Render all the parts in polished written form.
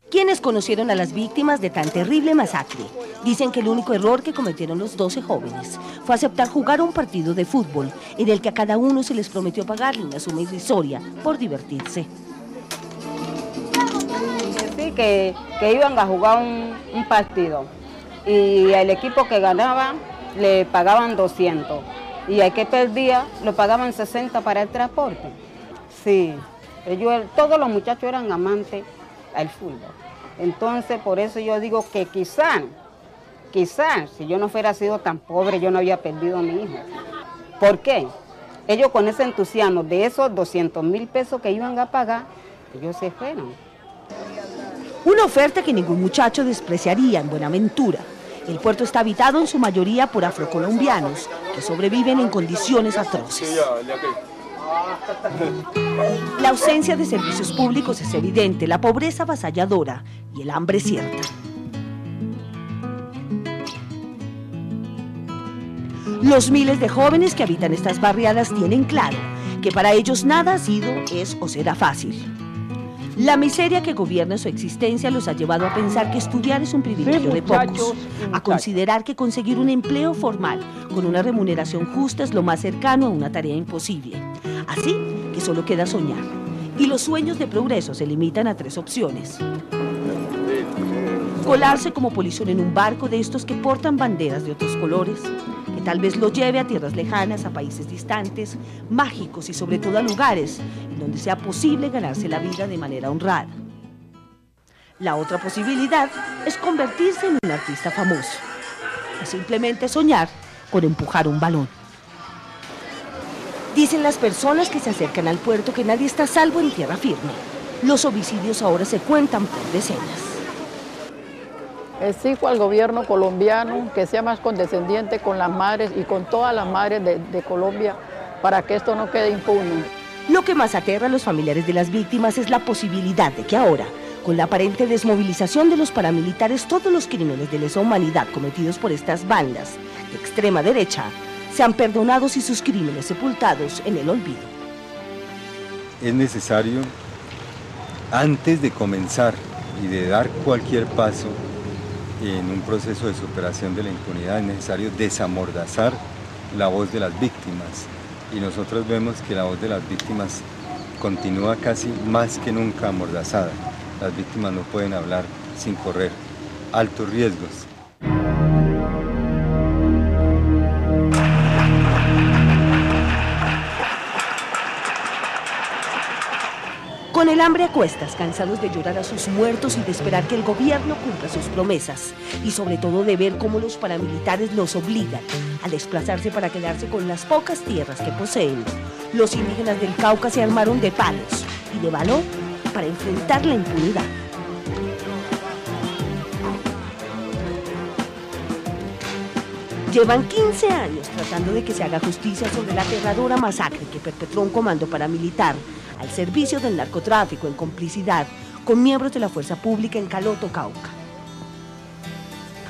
Quienes conocieron a las víctimas de tan terrible masacre dicen que el único error que cometieron los 12 jóvenes fue aceptar jugar un partido de fútbol en el que a cada uno se les prometió pagarle una suma irrisoria por divertirse. Sí, que iban a jugar un partido y el equipo que ganaba le pagaban 200 y al que perdía lo pagaban 60 para el transporte. Sí, todos los muchachos eran amantes al fútbol. Entonces, por eso yo digo que quizás, si yo no fuera sido tan pobre, yo no había perdido a mi hijo. ¿Por qué? Ellos con ese entusiasmo de esos 200.000 pesos que iban a pagar, ellos se fueron. Una oferta que ningún muchacho despreciaría en Buenaventura. El puerto está habitado en su mayoría por afrocolombianos que sobreviven en condiciones atroces. La ausencia de servicios públicos es evidente, la pobreza avasalladora y el hambre cierta. Los miles de jóvenes que habitan estas barriadas tienen claro que para ellos nada ha sido, es o será fácil. La miseria que gobierna su existencia los ha llevado a pensar que estudiar es un privilegio de pocos, a considerar que conseguir un empleo formal con una remuneración justa es lo más cercano a una tarea imposible. Así que solo queda soñar. Y los sueños de progreso se limitan a 3 opciones. Colarse como polizón en un barco de estos que portan banderas de otros colores, que tal vez lo lleve a tierras lejanas, a países distantes, mágicos y sobre todo a lugares en donde sea posible ganarse la vida de manera honrada. La otra posibilidad es convertirse en un artista famoso, o simplemente soñar con empujar un balón. Dicen las personas que se acercan al puerto que nadie está a salvo en tierra firme. Los homicidios ahora se cuentan por decenas. Exijo al gobierno colombiano que sea más condescendiente con las madres y con todas las madres de Colombia para que esto no quede impune. Lo que más aterra a los familiares de las víctimas es la posibilidad de que ahora, con la aparente desmovilización de los paramilitares, todos los crímenes de lesa humanidad cometidos por estas bandas de extrema derecha sean perdonados y sus crímenes sepultados en el olvido. Es necesario, antes de comenzar y de dar cualquier paso en un proceso de superación de la impunidad, es necesario desamordazar la voz de las víctimas. Y nosotros vemos que la voz de las víctimas continúa casi más que nunca amordazada. Las víctimas no pueden hablar sin correr altos riesgos. Con el hambre a cuestas, cansados de llorar a sus muertos y de esperar que el gobierno cumpla sus promesas, y sobre todo de ver cómo los paramilitares los obligan a desplazarse para quedarse con las pocas tierras que poseen, los indígenas del Cauca se armaron de palos y de valor para enfrentar la impunidad. Llevan 15 años tratando de que se haga justicia sobre la aterradora masacre que perpetró un comando paramilitar al servicio del narcotráfico en complicidad con miembros de la fuerza pública en Caloto, Cauca.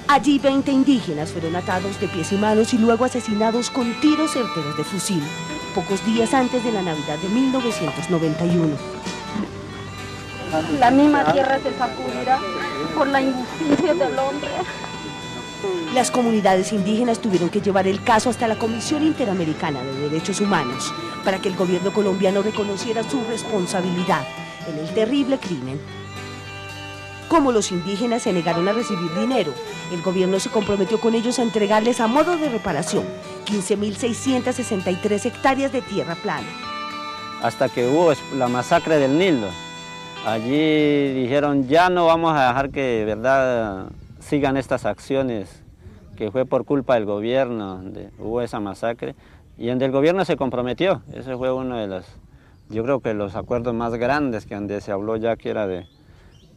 Allí 20 indígenas fueron atados de pies y manos y luego asesinados con tiros certeros de fusil, pocos días antes de la Navidad de 1991. La misma tierra se sacudirá por la injusticia del hombre. Las comunidades indígenas tuvieron que llevar el caso hasta la Comisión Interamericana de Derechos Humanos para que el gobierno colombiano reconociera su responsabilidad en el terrible crimen. Como los indígenas se negaron a recibir dinero, el gobierno se comprometió con ellos a entregarles a modo de reparación 15.663 hectáreas de tierra plana. Hasta que hubo la masacre del Nilo, allí dijeron ya no vamos a dejar que verdad sigan estas acciones, que fue por culpa del gobierno, hubo esa masacre, y donde el gobierno se comprometió. Ese fue uno de yo creo que los acuerdos más grandes, que donde se habló ya que era de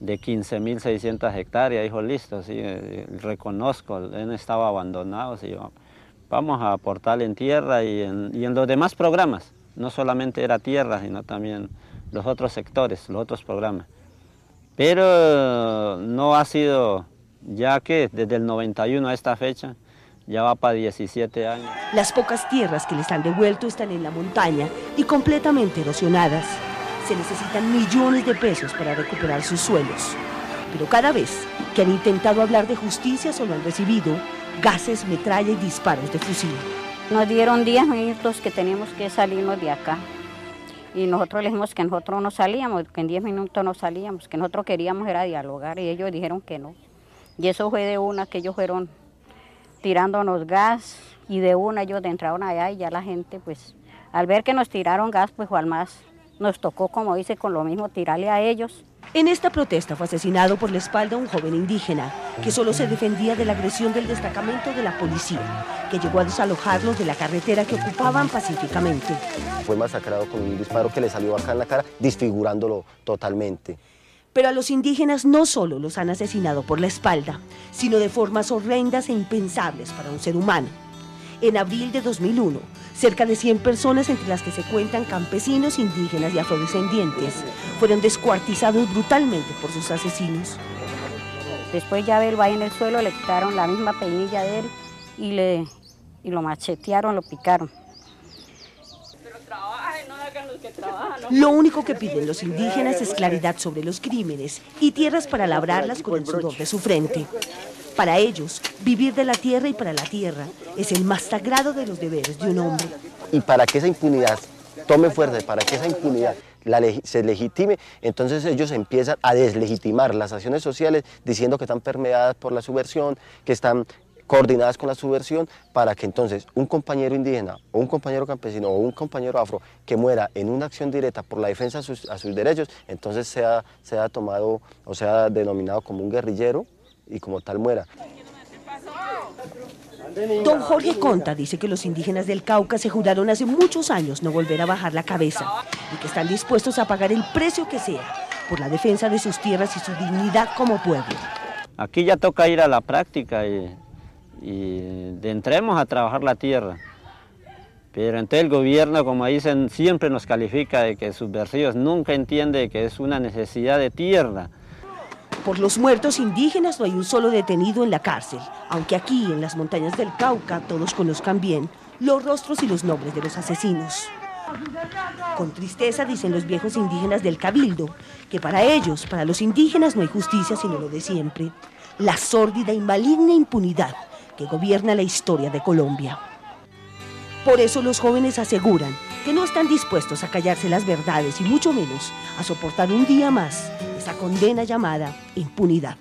15.600 hectáreas, dijo listo, sí, reconozco, han estado abandonados, y vamos a aportar en tierra y en los demás programas, no solamente era tierra, sino también los otros sectores, los otros programas. Pero no ha sido, ya que desde el 91 a esta fecha, ya va para 17 años. Las pocas tierras que les han devuelto están en la montaña y completamente erosionadas. Se necesitan millones de pesos para recuperar sus suelos. pero cada vez que han intentado hablar de justicia solo han recibido gases, metralla y disparos de fusil. Nos dieron 10 minutos que teníamos que salirnos de acá. Y nosotros le dijimos que nosotros no salíamos, que en 10 minutos no salíamos, que nosotros queríamos era dialogar y ellos dijeron que no. Y eso fue de una que ellos fueron tirándonos gas y de una ellos entraron allá y ya la gente pues al ver que nos tiraron gas pues al más nos tocó, como dice, con lo mismo tirarle a ellos. En esta protesta fue asesinado por la espalda un joven indígena que solo se defendía de la agresión del destacamento de la policía, que llegó a desalojarlos de la carretera que ocupaban pacíficamente. Fue masacrado con un disparo que le salió acá en la cara, desfigurándolo totalmente. Pero a los indígenas no solo los han asesinado por la espalda, sino de formas horrendas e impensables para un ser humano. En abril de 2001, cerca de 100 personas, entre las que se cuentan campesinos, indígenas y afrodescendientes, fueron descuartizados brutalmente por sus asesinos. Después ya él va en el suelo, le quitaron la misma peinilla de él y lo machetearon, lo picaron. Lo único que piden los indígenas es claridad sobre los crímenes y tierras para labrarlas con el sudor de su frente. Para ellos, vivir de la tierra y para la tierra es el más sagrado de los deberes de un hombre. Y para que esa impunidad tome fuerza, para que esa impunidad se legitime, entonces ellos empiezan a deslegitimar las acciones sociales diciendo que están permeadas por la subversión, que están coordinadas con la subversión, para que entonces un compañero indígena o un compañero campesino o un compañero afro que muera en una acción directa por la defensa a sus derechos, entonces sea tomado o sea denominado como un guerrillero y como tal muera. Don Jorge Conta dice que los indígenas del Cauca se juraron hace muchos años no volver a bajar la cabeza y que están dispuestos a pagar el precio que sea por la defensa de sus tierras y su dignidad como pueblo. Aquí ya toca ir a la práctica y entremos a trabajar la tierra. Pero entonces el gobierno, como dicen, siempre nos califica de que subversivos, nunca entiende que es una necesidad de tierra. Por los muertos indígenas no hay un solo detenido en la cárcel, aunque aquí, en las montañas del Cauca, todos conozcan bien los rostros y los nombres de los asesinos. Con tristeza dicen los viejos indígenas del Cabildo, que para ellos, para los indígenas no hay justicia sino lo de siempre, la sórdida y maligna impunidad que gobierna la historia de Colombia. Por eso los jóvenes aseguran que no están dispuestos a callarse las verdades y mucho menos a soportar un día más esa condena llamada impunidad.